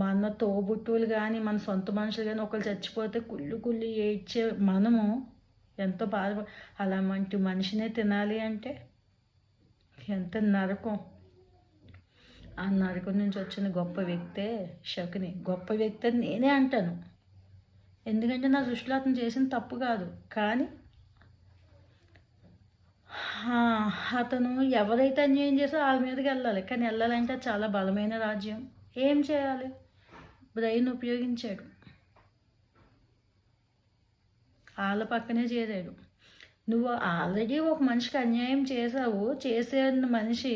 మన తోబుట్టువులు కానీ మన సొంత మనుషులు కానీ ఒకరు చచ్చిపోతే కుళ్ళి ఏడ్చే మనము ఎంతో బాధ. అలాంటి మనిషినే తినాలి అంటే ఎంత నరకం. ఆ నరకం నుంచి వచ్చిన గొప్ప వ్యక్తే శకుని. గొప్ప వ్యక్తి అని నేనే అంటాను, ఎందుకంటే నా దృష్టిలో అతను చేసిన తప్పు కాదు. కానీ అతను ఎవరైతే అన్యాయం చేసో వాళ్ళ మీదకి వెళ్ళాలి. కానీ వెళ్ళాలంటే చాలా బలమైన రాజ్యం. ఏం చేయాలి? బ్రెయిన్ ఉపయోగించాడు, వాళ్ళ పక్కనే చేరాడు. నువ్వు ఆల్రెడీ ఒక మనిషికి అన్యాయం చేసావు, చేసే మనిషి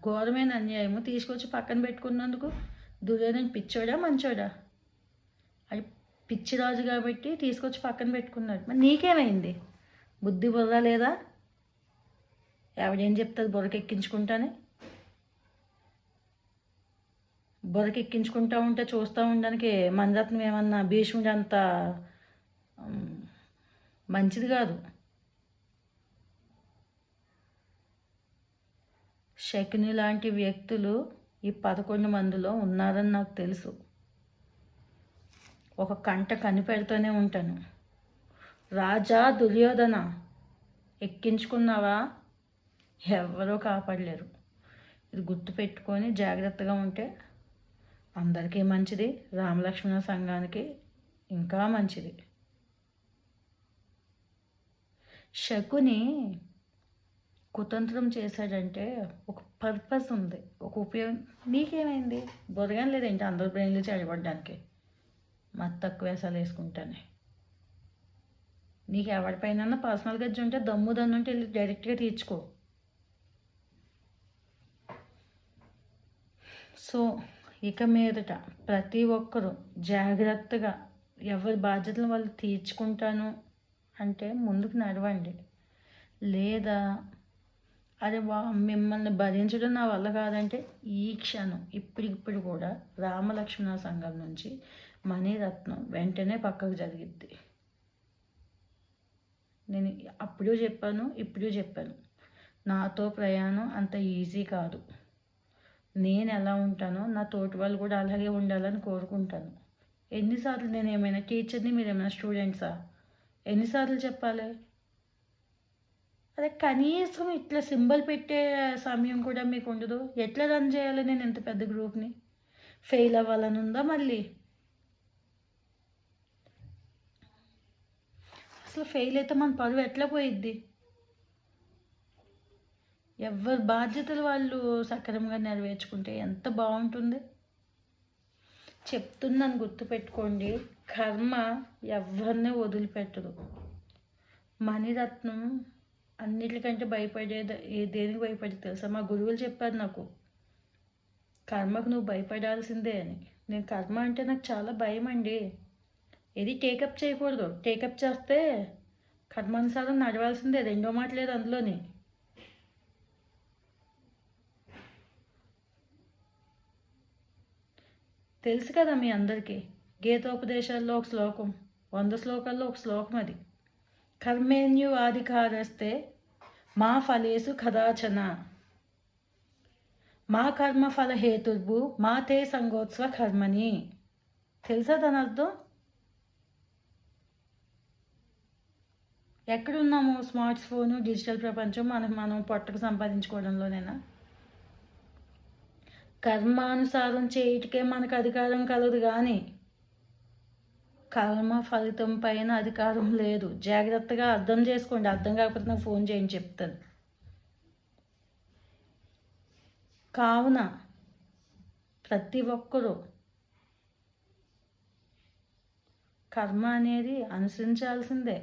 ఘోరమైన అన్యాయము తీసుకొచ్చి పక్కన పెట్టుకున్నందుకు దుర్యోధన పిచ్చోడా మంచోడా? అది పిచ్చిరాజు కాబట్టి తీసుకొచ్చి పక్కన పెట్టుకున్నాడు. మరి నీకేమైంది? బుద్ధి బుర్ర లేదా? ఎవడేం చెప్తుంది బుర్రకెక్కించుకుంటానే? బుర్రకెక్కించుకుంటా ఉంటే చూస్తూ ఉండడానికి మనరత్నం ఏమన్నా భీష్ముడు అంత మంచిది కాదు. శకుని లాంటి వ్యక్తులు ఈ 11 మందిలో ఉన్నారని నాకు తెలుసు. ఒక కంట కనిపెడుతూనే ఉంటాను. రాజా దుర్యోధన, ఎక్కించుకున్నావా? ఎవరూ కాపాడలేరు. ఇది గుర్తుపెట్టుకొని జాగ్రత్తగా ఉంటే అందరికీ మంచిది, రామలక్ష్మణ సంఘానికి ఇంకా మంచిది. శకుని కుతంత్రం చేశాడంటే ఒక పర్పస్ ఉంది, ఒక ఉపయోగం. నీకేమైంది? బొరగా లేదేంటి అందరు బ్రెయిన్లు చెడబడ్డానికి? మత తక్కువ వేసాలు వేసుకుంటానే. నీకు ఎవరిపైన పర్సనల్ గజ్జి ఉంటే దమ్ము ఉంటే వెళ్ళి డైరెక్ట్గా తీర్చుకో. సో ఇక మీదట ప్రతి ఒక్కరూ జాగ్రత్తగా ఎవరి బాధ్యతలు వాళ్ళు తీర్చుకుంటాను అంటే ముందుకు నడవండి. లేదా అదే మిమ్మల్ని భరించడం నా వల్ల కాదంటే ఈ క్షణం ఇప్పుడిప్పుడు కూడా రామలక్ష్మణ సంఘం నుంచి మణిరత్నం వెంటనే పక్కకు జరిగిద్ది. నేను అప్పుడు చెప్పాను, ఇప్పుడు చెప్పాను, నాతో ప్రయాణం అంత ఈజీ కాదు. నేను ఎలా ఉంటానో నా తోటి వాళ్ళు కూడా అలాగే ఉండాలని కోరుకుంటాను. ఎన్నిసార్లు నేను ఏమైనా టీచర్ని, మీరు ఏమైనా స్టూడెంట్సా? ఎన్నిసార్లు చెప్పాలి? అదే కనీసం ఇట్లా సింబల్ పెట్టే సమయం కూడా మీకు ఉండదు. ఎట్లా రన్ చేయాలి నేను ఇంత పెద్ద గ్రూప్‌ని? ఫెయిల్ అవ్వాలని ఉందా మళ్ళీ? అసలు ఫెయిల్ అయితే మన పరువు ఎట్లా పోయిద్ది? ఎవరి బాధ్యతలు వాళ్ళు సక్రమంగా నెరవేర్చుకుంటే ఎంత బాగుంటుంది. చెప్తున్నాను, గుర్తుపెట్టుకోండి. కర్మ ఎవరిని వదిలిపెట్టదు. మణిరత్నం అన్నిటికంటే భయపడేది దేనికి భయపడి తెలుసా? మా గురువులు చెప్పారు నాకు, కర్మకు నువ్వు భయపడాల్సిందే అని. నేను కర్మ అంటే నాకు చాలా భయం అండి. ఏది టేకప్ చేయకూడదు. టేకప్ చేస్తే కర్మానుసారం నడవాల్సిందే, రెండో మాట లేదు అందులోని. తెలుసు కదా మీ అందరికీ, గీతోపదేశాల్లో ఒక శ్లోకం, 100 శ్లోకాల్లో ఒక శ్లోకం అది. కర్మేణ్యువాధికారస్తే మా ఫలేసు కదాచన మా కర్మ ఫల హేతుర్భు మా తే సంగోత్సవ కర్మని. తెలుసా దాని అర్థం? ఎక్కడున్నాము? స్మార్ట్ ఫోను, డిజిటల్ ప్రపంచం, మనం పొట్టకు సంపాదించుకోవడంలోనేనా? కర్మానుసారం చేయటికే మనకు అధికారం కలదు, కానీ కర్మ ఫలితం పైన అధికారం లేదు. జాగ్రత్తగా అర్థం చేసుకోండి. అర్థం కాకపోతే నాకు ఫోన్ చేయండి, చెప్తాను. కావున ప్రతి ఒక్కరూ కర్మ అనేది అనుసరించాల్సిందే.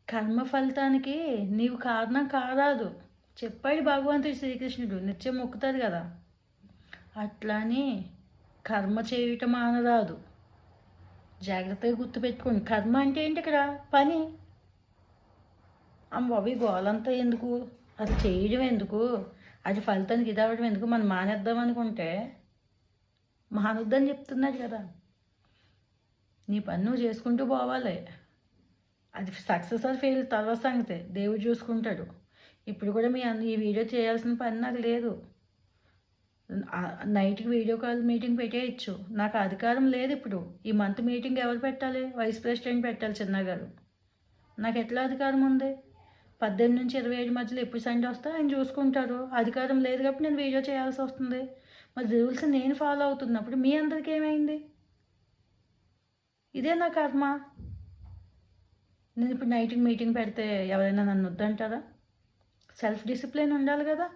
కర్మ ఫలితానికి నీవు కారణం కారాదు చెప్పాడు భగవంతుడు శ్రీకృష్ణుడు. నిత్యం మొక్కుతాడు కదా. అట్లాని కర్మ చేయటం మానరాదు. జాగ్రత్తగా గుర్తుపెట్టుకోండి. కర్మ అంటే ఏంటి? ఇక్కడ పని. అవి గోలంతా ఎందుకు? అది చేయడం ఎందుకు? అది ఫలితానికి ఇది అవ్వడం ఎందుకు? మనం మానేద్దాం అనుకుంటే మానొద్దని చెప్తున్నాడు కదా. నీ పని నువ్వు చేసుకుంటూ పోవాలి. అది సక్సెస్ ఆర్ ఫెయిల్ తర్వాత సంగతే, దేవుడు చూసుకుంటాడు. ఇప్పుడు కూడా ఈ వీడియో చేయాల్సిన పని నాకు లేదు. నైట్కి వీడియో కాల్ మీటింగ్ పెట్టేయచ్చు. నాకు అధికారం లేదు. ఇప్పుడు ఈ మంత్ మీటింగ్ ఎవరు పెట్టాలి? వైస్ ప్రెసిడెంట్ పెట్టాలి, చిన్నగారు. నాకు ఎట్లా అధికారం ఉంది? 18 నుంచి 27 మధ్యలో ఎప్పుడు సండే వస్తే ఆయన చూసుకుంటారు. అధికారం లేదు కాబట్టి నేను వీడియో చేయాల్సి వస్తుంది. మరి రూల్స్ నేను ఫాలో అవుతున్నప్పుడు మీ అందరికీ ఏమైంది? ఇదే నా కర్మ. నేను ఇప్పుడు నైట్కి మీటింగ్ పెడితే ఎవరైనా నన్ను వద్దంటారా? సెల్ఫ్ డిసిప్లిన్ ఉండాలి కదా.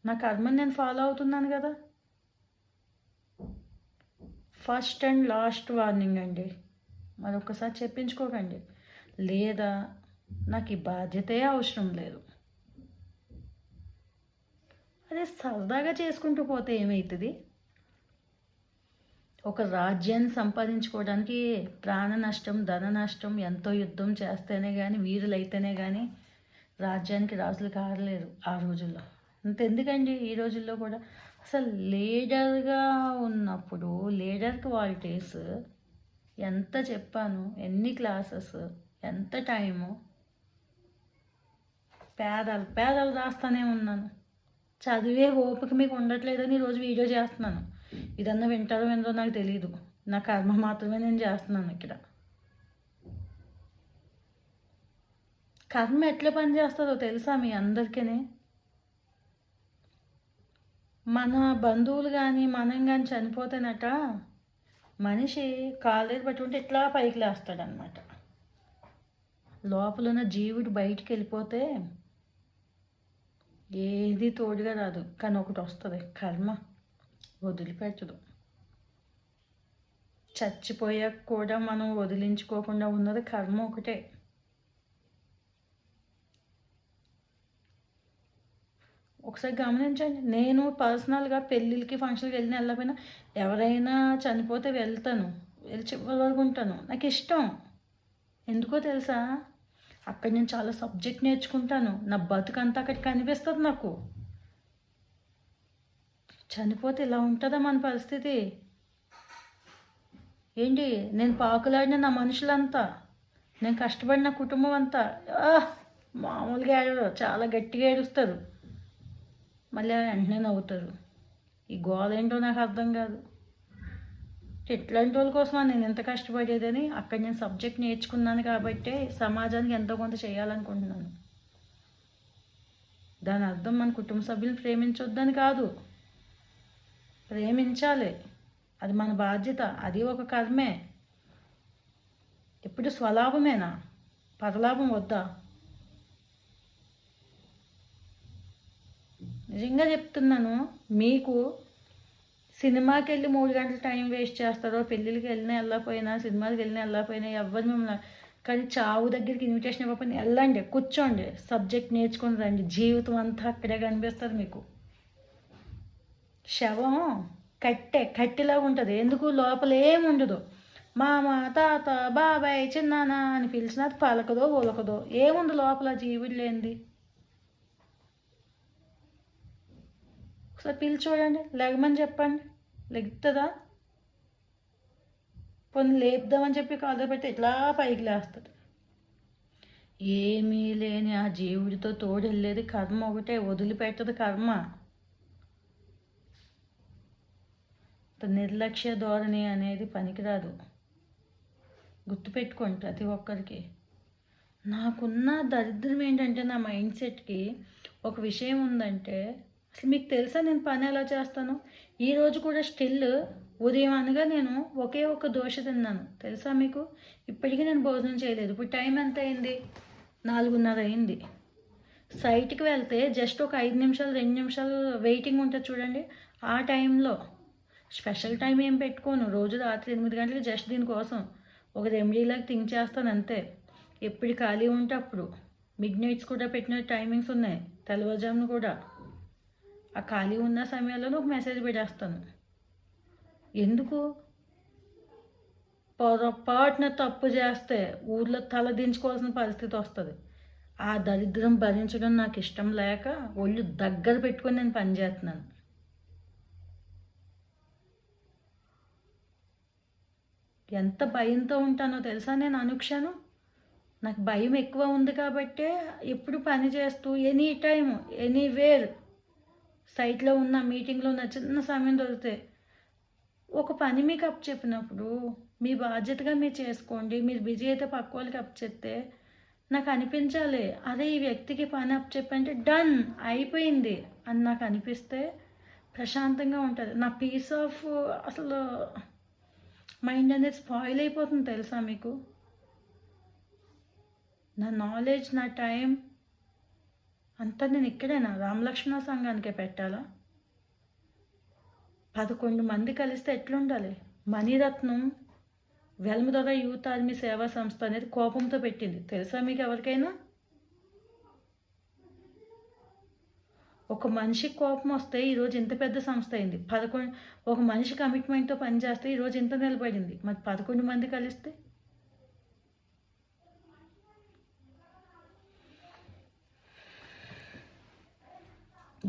నా కర్మని నేను ఫాలో అవుతున్నాను కదా. ఫస్ట్ అండ్ లాస్ట్ వార్నింగ్ అండి, మరొకసారి చెప్పించుకోకండి. లేదా నాకు ఈ బాధ్యతే అవసరం లేదు. అదే సరదాగా చేసుకుంటూ పోతే ఏమవుతుంది? ఒక రాజ్యాన్ని సంపాదించుకోవడానికి ప్రాణ నష్టం, ధన నష్టం, ఎంతో యుద్ధం చేస్తేనే కానీ, వీరులైతేనే కానీ రాజ్యానికి రాజులు కారలేరు ఆ రోజుల్లో. అంతెందుకండి ఈ రోజుల్లో కూడా. అసలు లీడర్గా ఉన్నప్పుడు లీడర్ క్వాలిటీస్ ఎంత చెప్పాను, ఎన్ని క్లాసెస్, ఎంత టైము, పేదలు రాస్తానే ఉన్నాను. చదివే ఓపిక మీకు ఉండట్లేదని ఈరోజు వీడియో చేస్తున్నాను. ఇదన్నా వింటారో వినరో నాకు తెలియదు. నా కర్మ మాత్రమే నేను చేస్తున్నాను ఇక్కడ. కర్మ ఎట్లా పని చేస్తుందో తెలుసా మీ అందరికీ? మన బంధువులు కానీ మనం కానీ చనిపోతేనట మనిషి కాలేరు పట్టుకుంటే ఇట్లా పైకి లేస్తాడనమాట. లోపల ఉన్న జీవుడు బయటికి వెళ్ళిపోతే ఏది తోడుగా రాదు, కానీ ఒకటి వస్తుంది, కర్మ వదిలిపెట్టదు. చచ్చిపోయాక కూడా మనం వదిలించుకోకుండా ఉన్నది కర్మ ఒకటే. ఒకసారి గమనించండి. నేను పర్సనల్గా పెళ్ళిళ్ళకి, ఫంక్షన్కి వెళ్ళిపోయినా ఎవరైనా చనిపోతే వెళ్తాను, వెళ్ళి చివరి వరకు ఉంటాను. నాకు ఇష్టం. ఎందుకో తెలుసా? అక్కడ నేను చాలా సబ్జెక్ట్ నేర్చుకుంటాను. నా బతుకంతా అక్కడ కనిపిస్తుంది నాకు. చనిపోతే ఇలా ఉంటుందా మన పరిస్థితి? ఏంటి, నేను పాకులాడిన నా మనుషులంతా, నేను కష్టపడిన కుటుంబం అంతా మామూలుగా ఏడరు, చాలా గట్టిగా ఏడుస్తారు, మళ్ళీ వెంటనే నవ్వుతారు. ఈ గోల ఏంటో నాకు అర్థం కాదు. ఇట్లాంటి వాళ్ళ కోసం నేను ఎంత కష్టపడేదని. అక్కడ నేను సబ్జెక్ట్ నేర్చుకున్నాను కాబట్టి సమాజానికి ఎంతో కొంత చేయాలనుకుంటున్నాను. దాని అర్థం మన కుటుంబ సభ్యులు ప్రేమించొద్దని కాదు, ప్రేమించాలి, అది మన బాధ్యత, అది ఒక కర్మే. ఎప్పుడు స్వలాభమేనా, పరలాభం వద్దా? నిజంగా చెప్తున్నాను, మీకు సినిమాకి వెళ్ళి 3 గంటలు టైం వేస్ట్ చేస్తారో, పెళ్ళిళ్ళకి వెళ్ళినా వెళ్ళకపోయినా, సినిమాకి వెళ్ళినా వెళ్ళకపోయినా, ఎవరు మిమ్మల్ని, కానీ చావు దగ్గరికి ఇన్విటేషన్ ఇవ్వకపోయినా వెళ్ళండి, కూర్చోండి, సబ్జెక్ట్ నేర్చుకుని రండి. జీవితం అంతా అక్కడే కనిపిస్తుంది మీకు. శవం కట్టెలాగా ఉంటుంది, ఎందుకు లోపల ఏముండదు. మామ, తాత, బాబాయ్, చిన్నాన్న అని పిలిచినా అది పలకదో ఒలకదో, ఏముంది లోపల జీవుడు లేనిది. ఒకసారి పిలిచి చూడండి, లెగమని చెప్పండి, లెగుతుందా? కొన్ని లేపుదామని చెప్పి కాలు పెట్టి ఇట్లా పైకి లేస్తుంది. ఏమీ లేని ఆ జీవుడితో తోడు వెళ్ళేది కర్మ ఒకటే, వదిలిపెట్టదు కర్మ. నిర్లక్ష్య ధోరణి అనేది పనికిరాదు, గుర్తుపెట్టుకోండి ప్రతి ఒక్కరికి. నాకున్న దరిద్రం ఏంటంటే, నా మైండ్ సెట్కి ఒక విషయం ఉందంటే, అసలు మీకు తెలుసా నేను పని ఎలా చేస్తాను? ఈరోజు కూడా స్టిల్ ఉదయం అనగా నేను ఒకే ఒక దోశ తిన్నాను, తెలుసా మీకు? ఇప్పటికీ నేను భోజనం చేయలేదు. ఇప్పుడు టైం ఎంత అయింది? 4:30 అయింది. సైట్కి వెళ్తే జస్ట్ ఒక 5 నిమిషాలు 2 నిమిషాలు వెయిటింగ్ ఉంటుంది చూడండి. ఆ టైంలో స్పెషల్ టైం ఏం పెట్టుకోను, రోజు రాత్రి 8 గంటలకు జస్ట్ దీనికోసం ఒక రెమెడీలాగా థింక్ చేస్తాను అంతే. ఎప్పుడు ఖాళీ ఉంటే అప్పుడు. మిడ్ నైట్స్ కూడా పెట్టిన టైమింగ్స్ ఉన్నాయి, తెల్లవారుజామున కూడా. ఆ ఖాళీ ఉన్న సమయంలో ఒక మెసేజ్ పెట్టేస్తాను. ఎందుకు? పొరపాటున తప్పు చేస్తే ఊర్లో తల దించుకోవాల్సిన పరిస్థితి వస్తుంది. ఆ దరిద్రం భరించడం నాకు ఇష్టం లేక ఒళ్ళు దగ్గర పెట్టుకొని నేను పనిచేస్తున్నాను. ఎంత భయంతో ఉంటానో తెలుసా నేను అనుక్షణం. నాకు భయం ఎక్కువ ఉంది కాబట్టే ఎప్పుడు పని చేస్తూ ఎనీ టైం ఎనీవేర్ సైట్లో ఉన్న, మీటింగ్లో ఉన్న, చిన్న సమయం దొరికితే ఒక పని మీకు అప్ చెప్పినప్పుడు మీ బాధ్యతగా మీరు చేసుకోండి. మీరు బిజీ అయితే పక్క వాళ్ళకి అప్ చెప్తే నాకు అనిపించాలి, అదే ఈ వ్యక్తికి పని అప్ చెప్పంటే డన్ అయిపోయింది అని నాకు అనిపిస్తే ప్రశాంతంగా ఉంటుంది. నా పీస్ ఆఫ్ అసలు మైండ్ అనేది స్పాయిల్ అయిపోతుంది తెలుసా మీకు. నా నాలెడ్జ్, నా టైం అంతా నేను ఇక్కడేనా రామలక్ష్మణ సంఘానికే పెట్టాలా? 11 మంది కలిస్తే ఎట్లుండాలి? మణిరత్నం వెల్మదొర యూత్ ఆర్మీ సేవా సంస్థ అనేది కోపంతో పెట్టింది, తెలుసా మీకు ఎవరికైనా? ఒక మనిషికి కోపం వస్తే ఈరోజు ఇంత పెద్ద సంస్థ అయింది. ఒక మనిషి కమిట్మెంట్తో పనిచేస్తే ఈరోజు ఇంత నిలబడింది. మరి 11 మంది కలిస్తే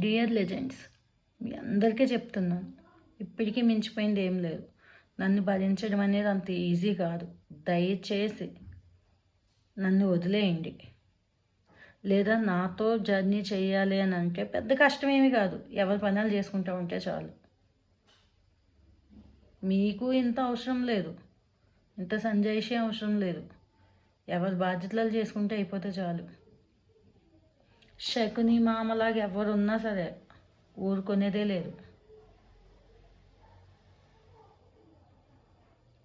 డియర్ లెజెండ్స్, మీ అందరికీ చెప్తున్నాను, ఇప్పటికీ మించిపోయింది ఏం లేదు. నన్ను భరించడం అనేది అంత ఈజీ కాదు. దయచేసి నన్ను వదిలేయండి. లేదా నాతో జర్నీ చేయాలి అని అంటే పెద్ద కష్టమేమి కాదు, ఎవరి పనులు చేసుకుంటూ ఉంటే చాలు. మీకు ఇంత అవసరం లేదు, ఇంత సంజాయిషి అవసరం లేదు. ఎవరి బాధ్యతలు చేసుకుంటే అయిపోతే చాలు. శకుని మామలాగా ఎవరున్నా సరే ఊరుకునేదే లేదు.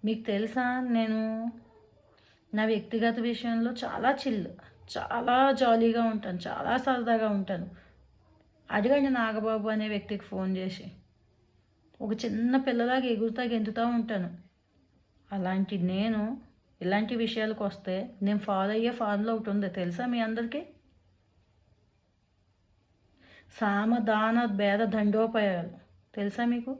మీకు తెలుసా, నేను నా వ్యక్తిగత విషయంలో చాలా చాలా జాలీగా ఉంటాను, చాలా సరదాగా ఉంటాను. అడగండి నాగబాబు అనే వ్యక్తికి ఫోన్ చేసి. ఒక చిన్న పిల్లలాగా ఎగురుతా గెంతుతూ ఉంటాను. అలాంటి నేను ఇలాంటి విషయాలకు వస్తే నేను ఫాలో అయ్యే ఫార్ములా ఒకటి ఉంది, తెలుసా మీ అందరికీ? సామదాన భేద దండోపాయాలు తెలుసా మీకు?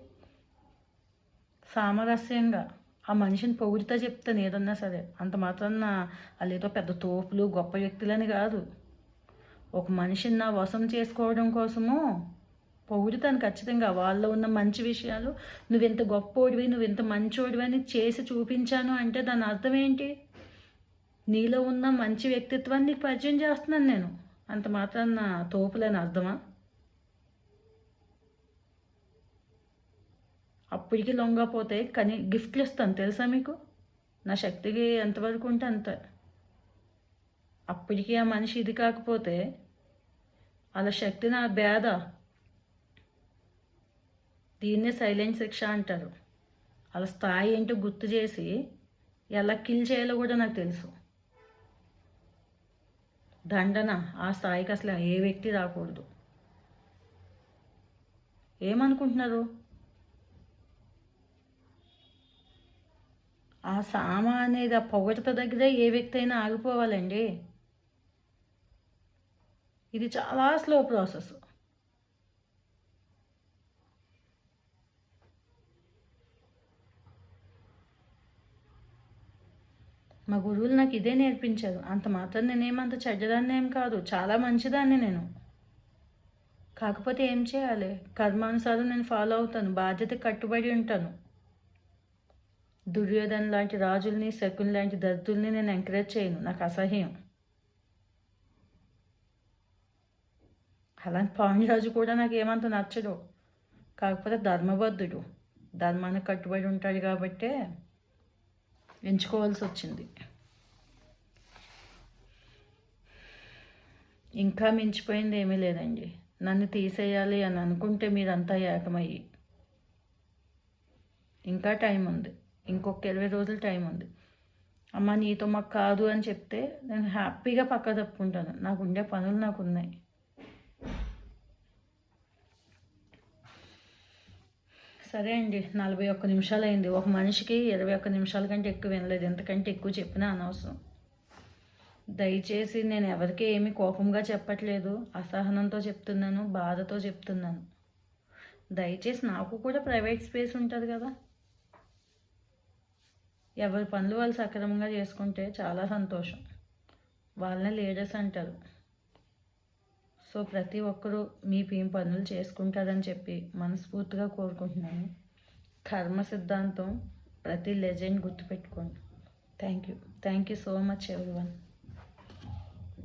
సామరస్యంగా ఆ మనిషిని పొగిడితే చెప్తాను ఏదన్నా సరే. అంత మాత్రాన వాళ్ళేదో పెద్ద తోపులు గొప్ప వ్యక్తులని కాదు. ఒక మనిషిని నా వశం చేసుకోవడం కోసము పొగుడుతాను ఖచ్చితంగా. వాళ్ళలో ఉన్న మంచి విషయాలు, నువ్వెంత గొప్పోడివి, నువ్వెంత మంచోడివి అని చేసి చూపించాను అంటే దాని అర్థం ఏంటి? నీలో ఉన్న మంచి వ్యక్తిత్వాన్ని నీకు పరిచయం చేస్తున్నాను నేను. అంత మాత్రాన తోపులని అర్థమా? అప్పటికి లొంగపోతే గిఫ్ట్లు ఇస్తాను తెలుసా మీకు? నా శక్తికి ఎంతవరకు ఉంటే అంత. అప్పటికి ఆ మనిషి ఇది కాకపోతే వాళ్ళ శక్తి నా బేద. దీన్నే సైలెంట్ శిక్ష అంటారు. వాళ్ళ స్థాయి ఏంటో గుర్తు చేసి ఎలా కిల్ చేయాలో కూడా నాకు తెలుసు. దండన ఆ స్థాయికి అసలు ఏ వ్యక్తి రాకూడదు. ఏమనుకుంటున్నారు? ఆ సామ అనేది ఆ పొగడత దగ్గరే ఏ వ్యక్తి అయినా ఆగిపోవాలండి. ఇది చాలా స్లో ప్రాసెస్. మా గురువులు నాకు ఇదే నేర్పించారు. అంత మాత్రం నేనేమంత చెడ్డదాన్ని ఏం కాదు, చాలా మంచిదాన్ని నేను. కాకపోతే ఏం చేయాలి? కర్మానుసారం నేను ఫాలో అవుతాను, బాధ్యత కట్టుబడి ఉంటాను. దుర్యోధన లాంటి రాజుల్ని, శకుని లాంటి దత్తుల్ని నేను ఎంకరేజ్ చేయను, నాకు అసహ్యం. అలాంటి పాండ్యరాజు కూడా నాకు ఏమంత నచ్చడు. కాకపోతే ధర్మబద్ధుడు, ధర్మానికి కట్టుబడి ఉంటాడు కాబట్టే ఎంచుకోవాల్సి వచ్చింది. ఇంకా మించిపోయింది ఏమీ లేదండి. నన్ను తీసేయాలి అని అనుకుంటే మీరంతా ఏకమయ్యి, ఇంకా టైం ఉంది, ఇంకొక 20 రోజులు టైం ఉంది. అమ్మ నీతో మాకు కాదు అని చెప్తే నేను హ్యాపీగా పక్క తప్పుకుంటాను. నాకు ఉండే పనులు నాకు ఉన్నాయి. సరే అండి, 41 నిమిషాలు అయింది. ఒక మనిషికి 21 నిమిషాల కంటే ఎక్కువ వినలేదు. ఎంతకంటే ఎక్కువ చెప్పినా అనవసరం. దయచేసి నేను ఎవరికి ఏమీ కోపంగా చెప్పట్లేదు, అసహనంతో చెప్తున్నాను, బాధతో చెప్తున్నాను. దయచేసి నాకు కూడా ప్రైవేట్ స్పేస్ ఉంటుంది కదా. ఎవరి పనులు వాళ్ళు సక్రమంగా చేసుకుంటే చాలా సంతోషం. వాళ్ళనే లీడర్స్ అంటారు. సో ప్రతి ఒక్కరూ మీ పనులు చేసుకుంటారని చెప్పి మనస్ఫూర్తిగా కోరుకుంటున్నాను. కర్మ సిద్ధాంతం ప్రతి లెజెండ్ గుర్తుపెట్టుకోండి. Thank you so much everyone.